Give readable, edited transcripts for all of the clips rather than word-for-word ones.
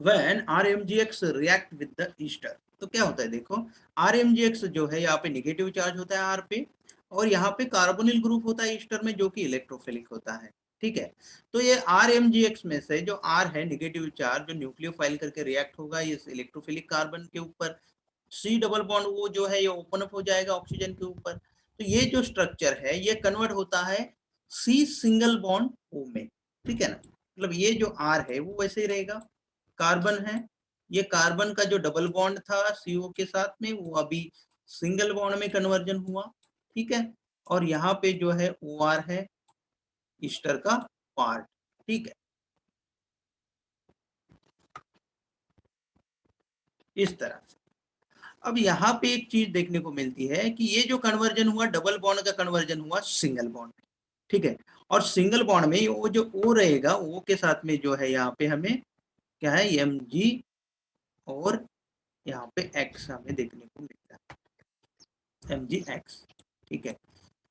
When RMGX react with the Easter. तो क्या होता है देखो, RMGX जो है यहाँ पे नेगेटिव चार्ज होता है R पे, और यहाँ पे कार्बोनिल ग्रुप होता है ईस्टर में जो कि इलेक्ट्रोफिलिक होता है। ठीक है, तो ये RMGX में से जो R है नेगेटिव चार्ज, जो न्यूक्लियोफाइल करके रिएक्ट होगा इस इलेक्ट्रोफिलिक कार्बन के ऊपर, C डबल बॉन्ड वो जो है ये ओपन अप हो जाएगा ऑक्सीजन के ऊपर। तो ये जो स्ट्रक्चर है ये कन्वर्ट होता है C सिंगल बॉन्ड O में। ठीक है ना, मतलब ये जो R है वो वैसे ही रहेगा, कार्बन है, ये कार्बन का जो डबल बॉन्ड था CO के साथ में वो अभी सिंगल बॉन्ड में कन्वर्जन हुआ। ठीक है, और यहाँ पे जो है OR है ईस्टर का पार्ट। ठीक है, इस तरह से। अब यहाँ पे एक चीज देखने को मिलती है कि ये जो कन्वर्जन हुआ डबल बॉन्ड का कन्वर्जन हुआ सिंगल बॉन्ड में। ठीक है, और सिंगल बॉन्ड में वो जो O रहेगा, O के साथ में जो है यहाँ पे हमें क्या है Mg, और यहाँ पे X हमें देखने को मिलता है MgX। ठीक है,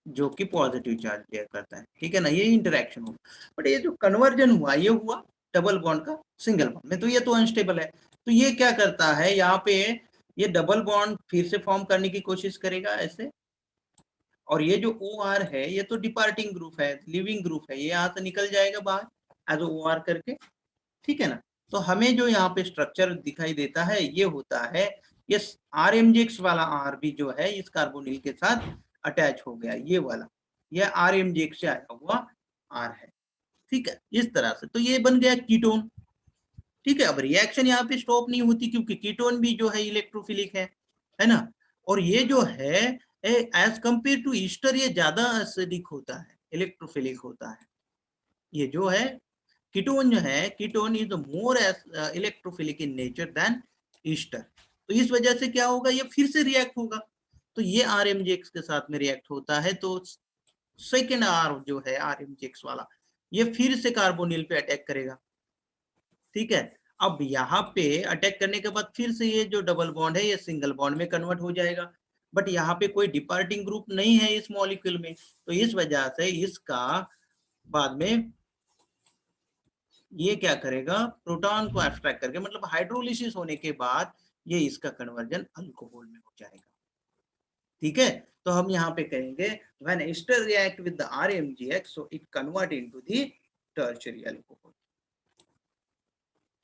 जो कि पॉजिटिव चार्ज बेयर करता है। ठीक है ना, ये इंटरेक्शन हुआ। बट ये जो कन्वर्जन हुआ ये हुआ डबल बॉन्ड का सिंगल बॉन्ड में, तो ये तो अनस्टेबल है। तो ये क्या करता है यहाँ पे, ये डबल बॉन्ड फिर से फॉर्म करने की कोशिश करेगा ऐसे, और ये जो OR है ये तो डिपार्टिंग ग्रुप है, लिविंग ग्रुप है, ये यहाँ से निकल जाएगा बाहर एज OR करके। ठीक है ना, तो हमें जो यहाँ पे स्ट्रक्चर दिखाई देता है ये होता है, ये RMGX वाला R भी जो है इस कार्बोनिल के साथ अटैच हो गया, ये वाला, ये RMGX से आया हुआ R है। ठीक है, इस तरह से तो ये बन गया कीटोन। ठीक है, अब रिएक्शन यहाँ पे स्टॉप नहीं होती क्योंकि कीटोन भी जो है इलेक्ट्रोफिलिक है ना, और ये जो है एज कंपेयर टू ईस्टर ये ज्यादा एसिडिक होता है, इलेक्ट्रोफिलिक होता है। ये जो है कीटोन जो है, ketone is more electrophilic in nature than ester. तो इस वजह से क्या होगा, ये फिर से रिएक्ट होगा। तो ये RMGX के साथ में रिएक्ट होता है, तो सेकेंड R जो है RMGX वाला, ये फिर से कार्बोनिल पे अटैक करेगा। ठीक है, अब यहाँ पे अटैक करने के बाद फिर से ये जो डबल बॉन्ड है ये सिंगल बॉन्ड में कन्वर्ट हो जाएगा। बट यहाँ पे कोई डिपार्टिंग ग्रुप नहीं है इस मॉलिक्यूल में, तो इस वजह से इसका बाद में ये क्या करेगा, प्रोटॉन को एब्स्ट्रैक्ट करके, मतलब हाइड्रोलिसिस होने के बाद ये इसका कन्वर्जन अल्कोहल में हो जाएगा। ठीक है, तो हम यहाँ पे कहेंगे when ester react with the RMGX so it convert into the tertiary alcohol.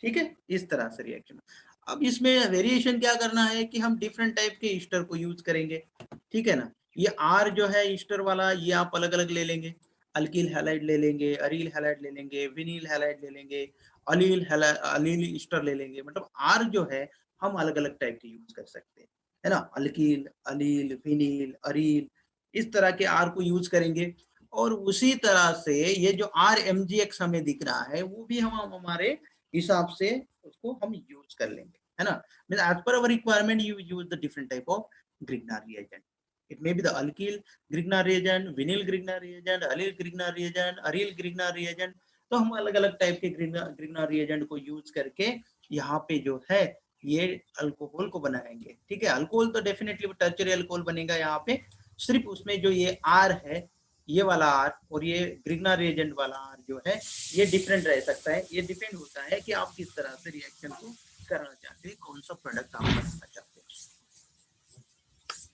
ठीक है, इस तरह से रिएक्शन। अब इसमें वेरिएशन क्या करना है कि हम डिफरेंट टाइप के ईस्टर को यूज करेंगे। ठीक है ना, ये R जो है ईस्टर वाला ये आप अलग अलग ले लेंगे, अल्किल हैलाइड ले लेंगे, अरील हैलाइड ले लेंगे, विनील हैलाइड ले लेंगे, अलील ईस्टर ले लेंगे। मतलब R जो है हम अलग अलग टाइप के यूज कर सकते हैं, है ना, अल्किल, अलील, विनील, अरील, इस तरह के R को यूज करेंगे। और उसी तरह से ये जो RMGX हमें दिख रहा है वो भी हम हमारे हिसाब से उसको हम यूज कर लेंगे, है ना। Mean as per our requirement you use the different type of Grignard reagent. It may be the alkyl Grignard reagent, vinyl Grignard reagent, allyl Grignard reagent, aryl Grignard reagent. तो हम अलग अलग टाइप के ग्रिग्नार reagent को use करके यहाँ पे जो है ये अल्कोहल को बनाएंगे। ठीक है, अल्कोहल तो डेफिनेटली टर्चरी अल्कोहल बनेगा यहाँ पे, सिर्फ उसमें जो ये R है, ये वाला R और ये ग्रिग्नार रिएजेंट वाला R जो है ये डिफरेंट रह सकता है। ये डिपेंड होता है कि आप किस तरह से रिएक्शन को करना चाहते हैं, कौन सा प्रोडक्ट आप बनाना चाहते हैं।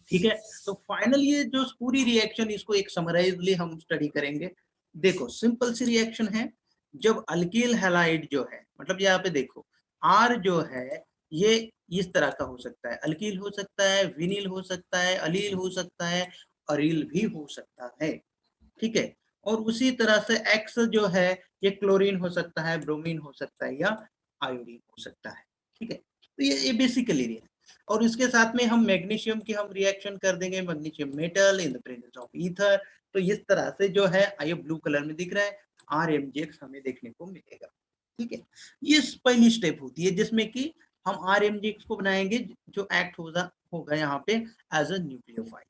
ठीक है, तो फाइनली ये जो पूरी रिएक्शन इसको एक समराइजली हम स्टडी करेंगे। देखो सिंपल सी रिएक्शन है, जब अल्किल हैलाइड जो है, मतलब यहाँ पे देखो R जो है ये इस तरह का हो सकता है, अल्किल हो सकता है, विनिल हो सकता है, अलील हो सकता है, अरील भी हो सकता है। ठीक है, और उसी तरह से X जो है ये क्लोरीन हो सकता है, ब्रोमीन हो सकता है, या आयोडीन हो सकता है। ठीक है, तो ये बेसिकली है। और इसके साथ में हम मैग्नीशियम की हम रिएक्शन कर देंगे, magnesium metal in the presence of ether. तो इस तरह से जो है ये ब्लू कलर में दिख रहा है RMGX हमें देखने को मिलेगा। ठीक है, ये पहली स्टेप होती है जिसमें कि हम RMGX को बनाएंगे जो एक्ट होगा यहाँ पे एज अ न्यूक्लियोफाइल।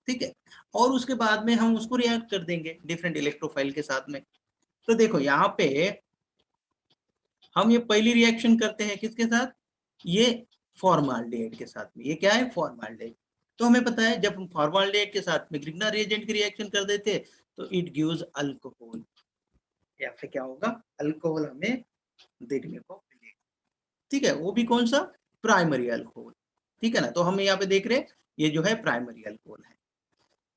ठीक है, और उसके बाद में हम उसको रिएक्ट कर देंगे डिफरेंट इलेक्ट्रोफाइल के साथ में। तो देखो यहाँ पे हम ये पहली रिएक्शन करते हैं किसके साथ, ये फॉर्माल्डिहाइड के साथ में। ये क्या है, फॉर्माल्डिहाइड। तो हमें पता है जब हम फॉर्माल्डिहाइड के साथ में ग्रिग्नार रिएजेंट की रिएक्शन कर देते तो इट गिव्स अल्कोहल, या फिर क्या होगा, अल्कोहल हमें देखने को मिलेगा। ठीक है, वो भी कौन सा, प्राइमरी अल्कोहल, ठीक है ना। तो हम यहाँ पे देख रहे हैं ये जो है प्राइमरी अल्कोहल है।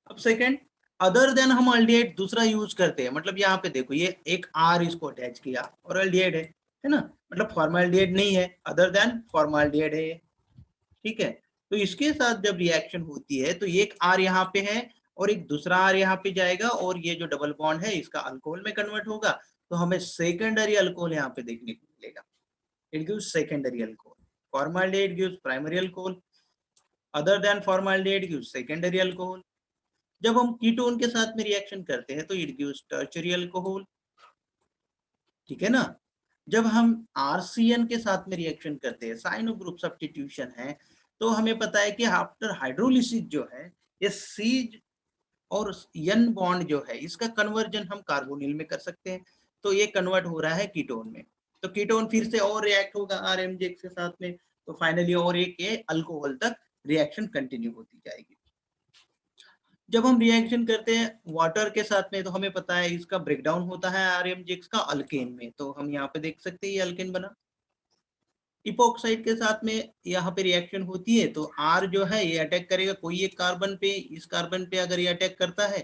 अब सेकंड, अदर देन हम अल्डिहाइड दूसरा यूज करते हैं, मतलब यहाँ पे देखो ये एक आर इसको अटैच किया और अल्डिहाइड है ना, मतलब फॉर्माल्डिहाइड नहीं है, अदर देन फॉर्माल्डिहाइड है ये, ठीक है। तो इसके साथ जब रिएक्शन होती है तो एक आर यहाँ पे है और एक दूसरा आर यहाँ पे जाएगा और ये जो डबल बॉन्ड है इसका अल्कोहल में कन्वर्ट होगा, तो हमें सेकेंडरी अल्कोहल यहाँ पे देखने को मिलेगा। It gives secondary alcohol, formaldehyde gives primary alcohol, other than formaldehyde gives secondary alcohol. जब हम कीटोन के साथ में रिएक्शन करते हैं तो इट गिव्स टर्शियरी अल्कोहल, ठीक है ना। जब हम आरसीएन के साथ में रिएक्शन करते हैं, साइनो ग्रुप सब्स्टिट्यूशन है, तो हमें पता है कि आफ्टर हाइड्रोलिसिस जो है ये सी और एन बॉन्ड जो है इसका कन्वर्जन हम कार्बोनिल में कर सकते हैं, तो ये कन्वर्ट हो रहा है कीटोन में। तो कीटोन फिर से और रिएक्ट होगा आरएमजेक्स के साथ में, तो फाइनली और एक ये अल्कोहल तक रिएक्शन कंटिन्यू होती जाएगी। जब हम रिएक्शन करते हैं वाटर के साथ में तो हमें पता है इसका ब्रेकडाउन होता है आरएमजेक्स का अल्केन में, तो हम यहाँ पे देख सकते हैं ये अल्केन बना। इपोक्साइड के साथ में यहाँ पे रिएक्शन होती है तो आर जो है ये अटैक करेगा कोई एक कार्बन पे, इस कार्बन पे अगर ये अटैक करता है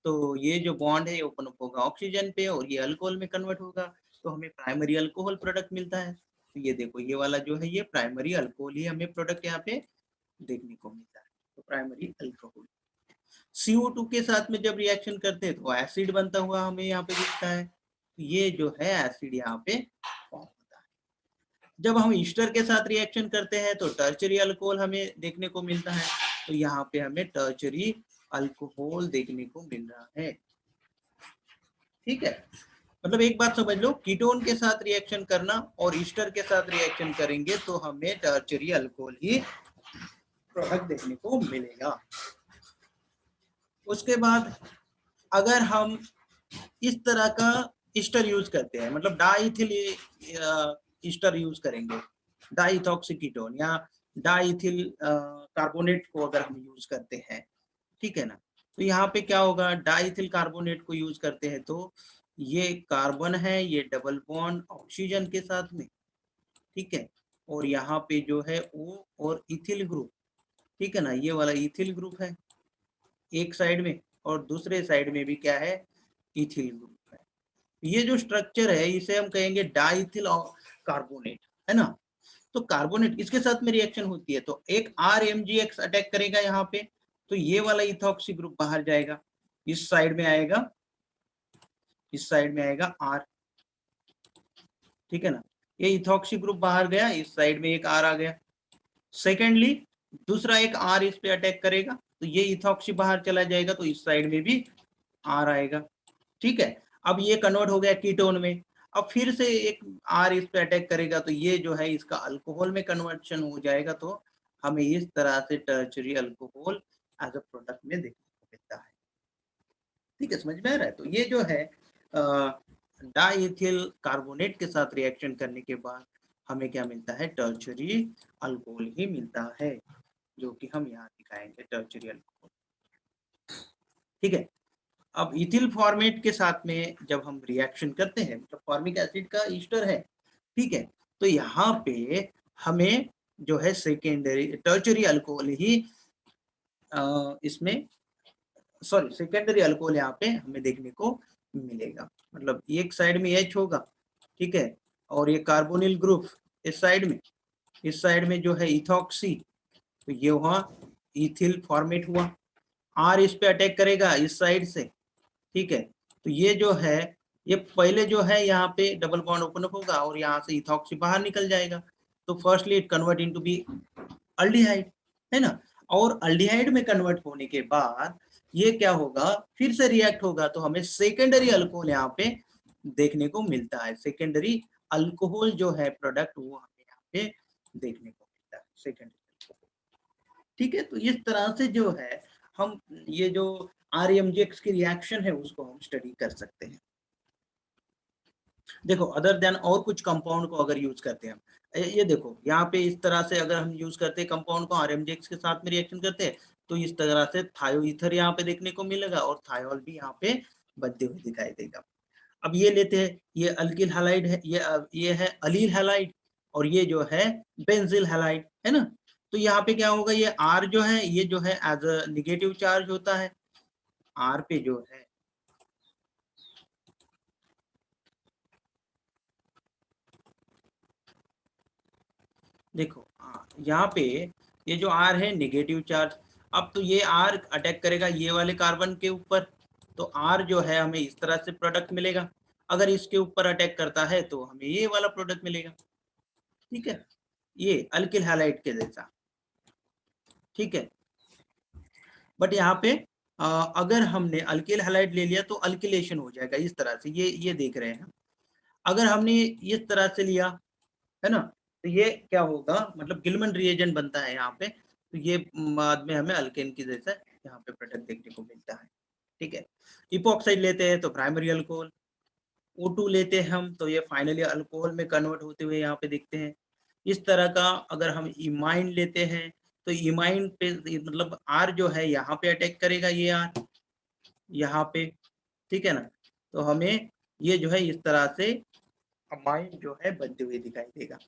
तो ये जो बॉन्ड है ओपन अप होगा ऑक्सीजन पे और ये अल्कोहल में कन्वर्ट होगा, तो हमें प्राइमरी अल्कोहल प्रोडक्ट मिलता है। तो ये देखो ये वाला जो है ये प्राइमरी अल्कोहल ही हमें प्रोडक्ट यहाँ पे देखने को मिलता है, तो प्राइमरी अल्कोहल। CO2 के साथ में जब रिएक्शन करते हैं तो एसिड बनता हुआ हमें यहाँ पे दिखता है, ये जो है एसिड यहाँ पे फॉर्म होता है। जब हम ईस्टर के साथ रिएक्शन करते हैं तो टर्चरी अल्कोहल हमें देखने को मिलता है, तो यहाँ पे हमें टर्चरी अल्कोहल देखने को मिल रहा है, ठीक है। मतलब एक बात समझ लो, कीटोन के साथ रिएक्शन करना और ईस्टर के साथ रिएक्शन करेंगे तो हमें टर्चरी अल्कोहल ही प्रोडक्ट देखने को मिलेगा। उसके बाद अगर हम इस तरह का ईस्टर यूज करते हैं, मतलब डाइथिल ईस्टर यूज करेंगे, डाइथॉक्सीकीटोन या डाइथिल कार्बोनेट को अगर हम यूज करते हैं, ठीक है ना, तो यहाँ पे क्या होगा, डाइथिल कार्बोनेट को यूज करते हैं तो ये कार्बन है ये डबल बॉन्ड ऑक्सीजन के साथ में, ठीक है, और यहाँ पे जो है O और इथिल ग्रुप, ठीक है ना, ये वाला इथिल ग्रुप है एक साइड में और दूसरे साइड में भी क्या है, इथिल ग्रुप है। ये जो स्ट्रक्चर है इसे हम कहेंगे डाइथिल कार्बोनेट, है ना। तो कार्बोनेट इसके साथ में रिएक्शन होती है तो एक RMgX अटैक करेगा यहाँ पे, तो ये वाला इथॉक्सी ग्रुप बाहर जाएगा, इस साइड में आएगा, इस साइड में आएगा R, ठीक है ना, ये इथॉक्सी ग्रुप बाहर गया, इस साइड में एक R आ गया। सेकेंडली दूसरा एक R इस पे अटैक करेगा तो ये इथॉक्सी बाहर चला जाएगा, तो इस साइड में भी R आएगा, ठीक है। अब ये कन्वर्ट हो गया कीटोन में, अब फिर से एक R इस पे अटैक करेगा तो ये जो है इसका अल्कोहल में कन्वर्शन हो जाएगा, तो हमें इस तरह से tertiary alcohol as a product में देखने को मिलता है, ठीक है, समझ में आ रहा है। तो ये जो है डाइथिल कार्बोनेट के साथ रिएक्शन करने के बाद हमें क्या मिलता है, टर्चरी अल्कोहल ही मिलता है, जो कि हम यहाँ दिखाएंगे टर्चरी अल्कोहल, ठीक है। अब इथिल फॉर्मेट के साथ में जब हम रिएक्शन करते हैं, मतलब फॉर्मिक एसिड का ईस्टर है, ठीक है, तो यहाँ पे हमें जो है सेकेंडरी टर्चरी अल्कोहल ही इसमें सॉरी सेकेंडरी अल्कोहल यहाँ पे हमें देखने को मिलेगा, मतलब एक साइड में H होगा, ठीक है, और ये कार्बोनिल ग्रुप इस साइड में जो है इथॉक्सी, तो ये हुआ इथिल फॉर्मेट हुआ, R इस पे अटैक करेगा इस साइड से, ठीक है, तो ये जो है ये पहले जो है यहाँ पे डबल बॉन्ड ओपन अप होगा और यहाँ से इथॉक्सी बाहर निकल जाएगा, तो firstly it convert into be aldehyde, है ना, और अल्डिहाइड में कन्वर्ट होने के बाद ये क्या होगा, फिर से रिएक्ट होगा तो हमें सेकेंडरी अल्कोहल यहाँ पे देखने को मिलता है, सेकेंडरी अल्कोहल जो है प्रोडक्ट वो हमें यहाँ पे देखने को मिलता है सेकेंडरी, ठीक है। तो इस तरह से जो है हम ये जो RMgX की रिएक्शन है उसको हम स्टडी कर सकते हैं। देखो अदर देन और कुछ कंपाउंड को अगर यूज करते हैं, ये देखो यहाँ पे इस तरह से अगर हम यूज करते हैं कंपाउंड को RMgX के साथ में रिएक्शन करते हैं तो इस तरह से थायोईथर यहाँ पे देखने को मिलेगा और थायोल भी यहाँ पे बनते हुए दिखाई देगा। अब ये लेते हैं, ये अल्किल हैलाइड है, ये है अलील हैलाइड, और ये जो है बेंजिल हैलाइड, है ना। तो यहाँ पे क्या होगा, ये R जो है ये जो है एज अ निगेटिव चार्ज होता है, R पे जो है देखो यहाँ पे ये जो R है नेगेटिव चार्ज, अब तो ये R अटैक करेगा ये वाले कार्बन के ऊपर, तो R जो है हमें इस तरह से प्रोडक्ट मिलेगा। अगर इसके ऊपर अटैक करता है तो हमें ये वाला प्रोडक्ट मिलेगा, ठीक है, ये अल्किल हैलाइड के जैसा, ठीक है। बट यहाँ पे अगर हमने अल्किल हैलाइड ले लिया तो अल्किलेशन हो जाएगा इस तरह से, ये देख रहे हैं। अगर हमने इस तरह से लिया, है ना, तो ये क्या होगा, मतलब गिलमन रिएजेंट बनता है यहाँ पे, तो ये बाद में हमें अल्केन की जैसा यहाँ पे प्रोडक्ट देखने को मिलता है, ठीक है। इपॉक्साइड लेते हैं तो प्राइमरी अल्कोहल, O2 लेते हैं हम तो ये फाइनली अल्कोहल में कन्वर्ट होते हुए यहाँ पे देखते हैं। इस तरह का अगर हम इमाइन लेते हैं तो इमाइन पे मतलब R जो है यहाँ पे अटैक करेगा, ये R यहाँ पे, ठीक है ना। तो हमें ये जो है इस तरह से अमाइन जो है बनते हुए दिखाई देगा,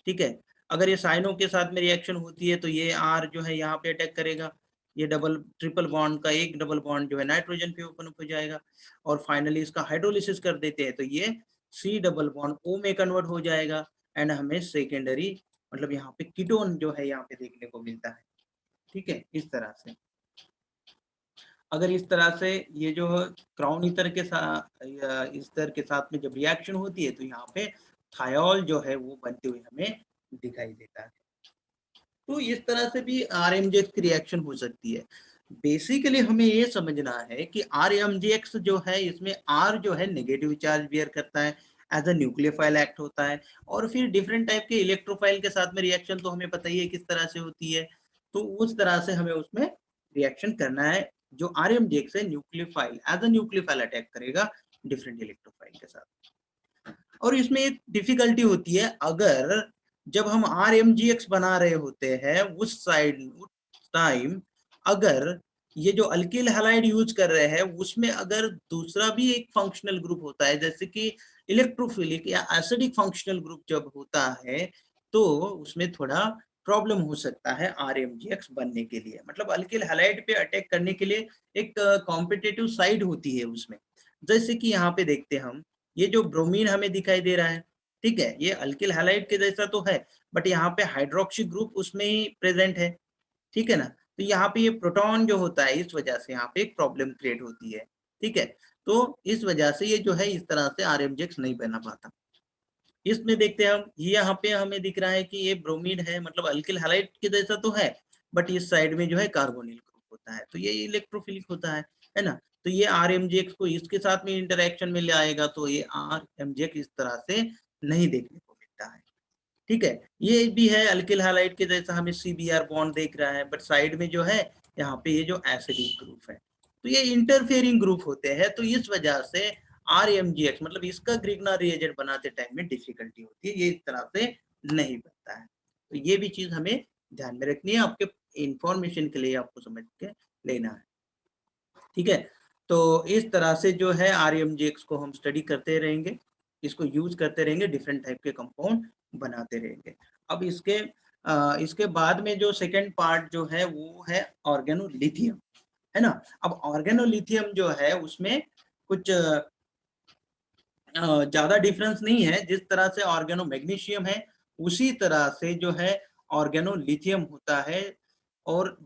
ठीक है। अगर ये साइनों के साथ में रिएक्शन होती है तो ये R जो है यहाँ पे अटैक करेगा, ये डबल ट्रिपल बॉन्ड का एक डबल बॉन्ड जो है नाइट्रोजन पे ओपन अप हो जाएगा, और फाइनली इसका हाइड्रोलिसिस कर देते हैं तो ये C डबल बॉन्ड O में कन्वर्ट हो जाएगा, एंड हमें सेकेंडरी मतलब यहाँ पे कीटोन जो है यहाँ पे देखने को मिलता है, ठीक है, इस तरह से। अगर इस तरह से ये जो क्राउन ईथर के साथ इस तरह के साथ में जब रिएक्शन होती है तो यहाँ पे थायोल जो है वो बनते हुए हमें दिखाई देता है। तो इस तरह से भी RMGX की रिएक्शन हो सकती है। बेसिकली हमें ये समझना है कि RMGX जो है इसमें R जो है नेगेटिव चार्ज बियर करता है, एज अ न्यूक्लियोफाइल एक्ट होता है, और फिर डिफरेंट टाइप के इलेक्ट्रोफाइल के साथ में रिएक्शन तो हमें पता ही है किस तरह से होती है, तो उस तरह से हमें उसमें रिएक्शन करना है। जो RMGX है nucleophile as a nucleophile attack करेगा डिफरेंट इलेक्ट्रोफाइल के साथ। और इसमें एक डिफिकल्टी होती है, अगर जब हम RMGX बना रहे होते हैं उस टाइम अगर ये जो अल्किल हैलाइड यूज कर रहे हैं उसमें अगर दूसरा भी एक फंक्शनल ग्रुप होता है, जैसे कि इलेक्ट्रोफिलिक या एसिडिक फंक्शनल ग्रुप जब होता है तो उसमें थोड़ा प्रॉब्लम हो सकता है RMGX बनने के लिए, मतलब अल्किल हैलाइड पे अटैक करने के लिए एक कॉम्पिटिटिव साइड होती है उसमें। जैसे कि यहाँ पे देखते हैं हम, ये जो ब्रोमीन हमें दिखाई दे रहा है, ठीक है, ये अल्किल हैलाइड के जैसा तो है, बट यहाँ पे हाइड्रोक्सी ग्रुप उसमें ही प्रेजेंट है, ठीक है ना। तो यहाँ पे ये प्रोटॉन जो होता है इस वजह से यहाँ पे एक प्रॉब्लम क्रिएट होती है, ठीक है। तो इस वजह से ये जो है इस तरह से RMGX नहीं बना पाता। इसमें देखते हैं हम, ये यहाँ पे हमें दिख रहा है कि ये ब्रोमीड है, मतलब अल्किल हैलाइड के जैसा तो है, बट इस साइड में जो है कार्बोनिल ग्रुप होता है, तो ये इलेक्ट्रोफिलिक होता है ना। तो ये RMGX को इसके साथ में इंटरेक्शन में ले आएगा तो ये RMGX इस तरह से नहीं देखने को मिलता है, ठीक है। ये भी है अल्किल हैलाइड के जैसा, हमें CBr बॉन्ड देख रहा है, बट साइड में जो है यहाँ पे ये जो एसिडिक ग्रुप है, तो ये इंटरफेयरिंग ग्रुप होते हैं, तो इस वजह से RMGX मतलब इसका ग्रिग्ना रिएजेंट बनाते टाइम में डिफिकल्टी होती है, ये इस तरह से नहीं बनता है। तो ये भी चीज हमें ध्यान में रखनी है, आपके इंफॉर्मेशन के लिए आपको समझ के लेना है, ठीक है। तो इस तरह से जो है RMGX को हम स्टडी करते रहेंगे, इसको यूज करते रहेंगे, डिफरेंट टाइप के कंपाउंड बनाते रहेंगे। अब इसके बाद में जो सेकंड पार्ट जो है वो है ऑर्गेनोलिथियम, है ना। अब ऑर्गेनोलिथियम जो है उसमें कुछ ज्यादा डिफरेंस नहीं है, जिस तरह से ऑर्गेनो मैग्नीशियम है उसी तरह से जो है ऑर्गेनोलिथियम होता है, और